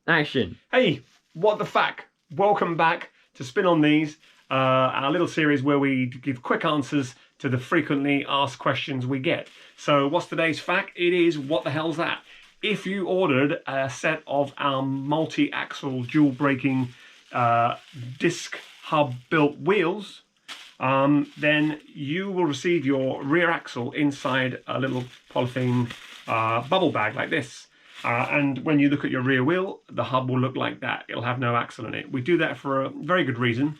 Action. Hey, what the fuck? Welcome back to Spin on These, our little series where we give quick answers to the frequently asked questions we get. So what's today's fact? It is, what the hell's that? If you ordered a set of our multi-axle dual braking disc hub built wheels, then you will receive your rear axle inside a little polythene bubble bag like this. And when you look at your rear wheel, the hub will look like that. It'll have no axle in it. We do that for a very good reason.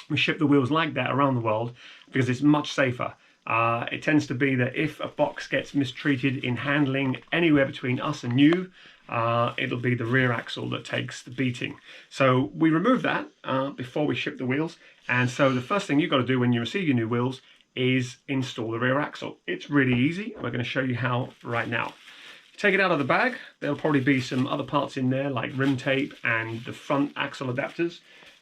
We ship the wheels like that around the world because it's much safer. It tends to be that if a box gets mistreated in handling anywhere between us and you, it'll be the rear axle that takes the beating. So we remove that before we ship the wheels. And so the first thing you've got to do when you receive your new wheels is install the rear axle. It's really easy. We're going to show you how right now. Take it out of the bag. There'll probably be some other parts in there like rim tape and the front axle adapters.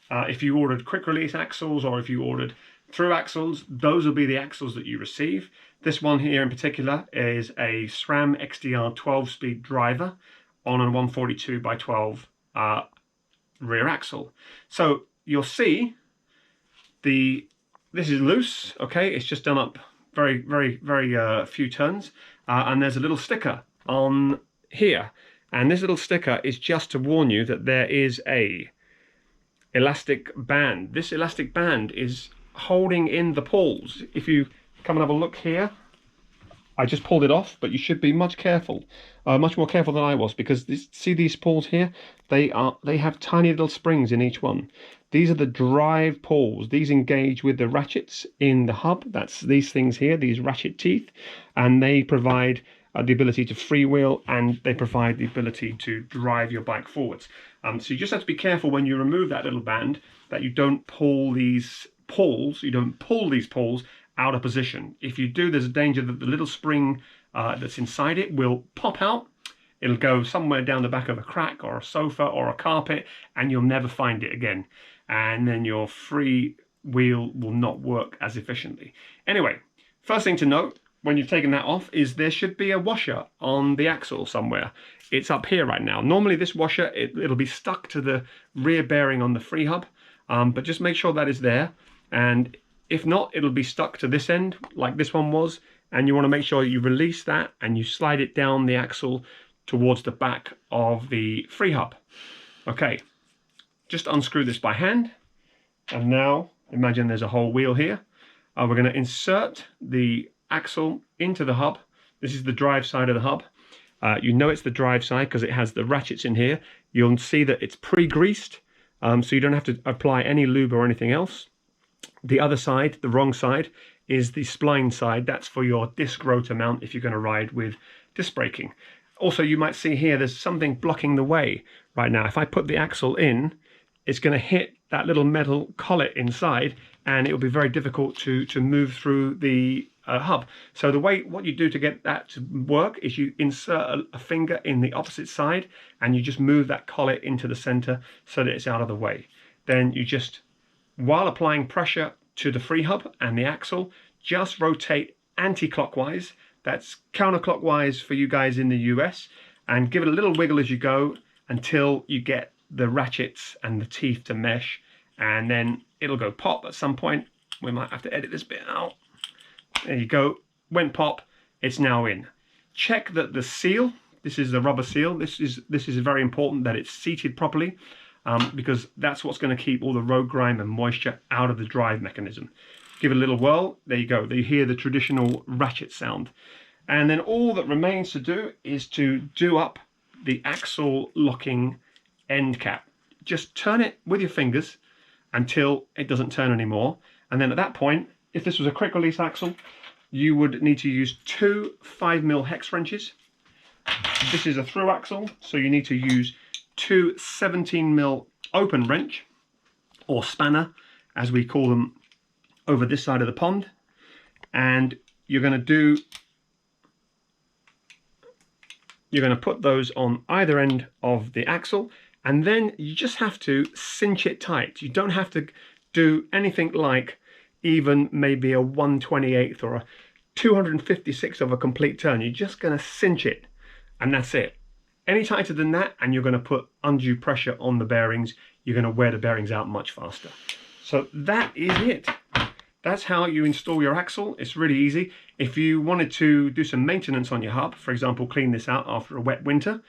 If you ordered quick release axles or if you ordered through axles, those will be the axles that you receive. This one here in particular is a SRAM XDR 12-speed driver on a 142 by 12 rear axle. So you'll see this is loose, okay? It's just done up very few turns, and there's a little sticker on here, and this little sticker is just to warn you that there is a elastic band. This elastic band is holding in the pulls. If you come and have a look here, I just pulled it off, but you should be much more careful than I was, because see these pulls here, they have tiny little springs in each one. These are the drive pulls. These engage with the ratchets in the hub. That's these things here, these ratchet teeth, and they provide the ability to freewheel, and they provide the ability to drive your bike forwards. So you just have to be careful when you remove that little band that you don't pull these pulls, out of position. If you do, there's a danger that the little spring that's inside it will pop out. It'll go somewhere down the back of a crack or a sofa or a carpet, and you'll never find it again. And then your free wheel will not work as efficiently. Anyway, first thing to note when you've taken that off is there should be a washer on the axle somewhere. It's up here right now. Normally this washer, it'll be stuck to the rear bearing on the Freehub, but just make sure that is there. And if not, it'll be stuck to this end like this one was, and you want to make sure you release that and you slide it down the axle towards the back of the Freehub. Okay, just unscrew this by hand, and now imagine there's a whole wheel here. We're going to insert the axle into the hub. This is the drive side of the hub. You know it's the drive side because it has the ratchets in here. You'll see that it's pre-greased, so you don't have to apply any lube or anything else. The other side, the wrong side, is the spline side. That's for your disc rotor mount if you're going to ride with disc braking. Also, you might see here there's something blocking the way right now. If I put the axle in, it's going to hit that little metal collet inside, and it will be very difficult to move through the hub. So what you do to get that to work is you insert a finger in the opposite side, and you just move that collet into the center so that it's out of the way. Then you just, while applying pressure to the Freehub and the axle, just rotate anti-clockwise. That's counterclockwise for you guys in the US, and give it a little wiggle as you go until you get the ratchets and the teeth to mesh, and then it'll go pop at some point. We might have to edit this bit out. There you go. Went pop. It's now in. Check that the seal, this is the rubber seal, this is very important that it's seated properly, because that's what's going to keep all the road grime and moisture out of the drive mechanism. Give it a little whirl. There you go. You hear the traditional ratchet sound. And then all that remains to do is to do up the axle locking end cap. Just turn it with your fingers until it doesn't turn anymore. And then at that point, if this was a quick release axle, you would need to use 2 5mm hex wrenches. This is a through axle, so you need to use 2 17mm open wrench, or spanner as we call them over this side of the pond. And you're going to put those on either end of the axle, and then you just have to cinch it tight. You don't have to do anything like even maybe a 1/28 or a 256th of a complete turn. You're just going to cinch it, and that's it. Any tighter than that, and you're going to put undue pressure on the bearings, you're going to wear the bearings out much faster. So that is it. That's how you install your axle. It's really easy. If you wanted to do some maintenance on your hub, for example, clean this out after a wet winter,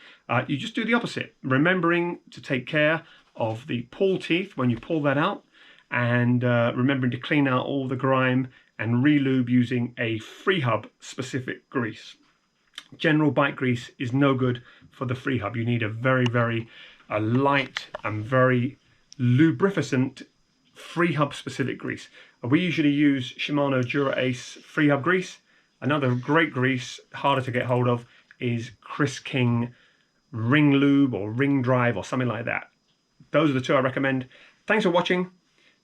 you just do the opposite, remembering to take care of the pull teeth when you pull that out, and remembering to clean out all the grime and re-lube using a Freehub specific grease. General bike grease is no good for the Freehub. You need a very light and very lubrificant Freehub specific grease. We usually use Shimano Dura Ace Freehub grease. Another great grease, harder to get hold of, is Chris King Ring Lube or Ring Drive or something like that. Those are the two I recommend. Thanks for watching.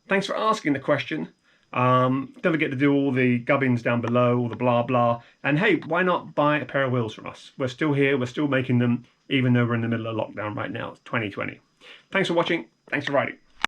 Thanks for asking the question. Don't forget to do all the gubbins down below, all the blah blah. And hey, why not buy a pair of wheels from us? We're still here, we're still making them, even though we're in the middle of lockdown right now. It's 2020. Thanks for watching. Thanks for riding.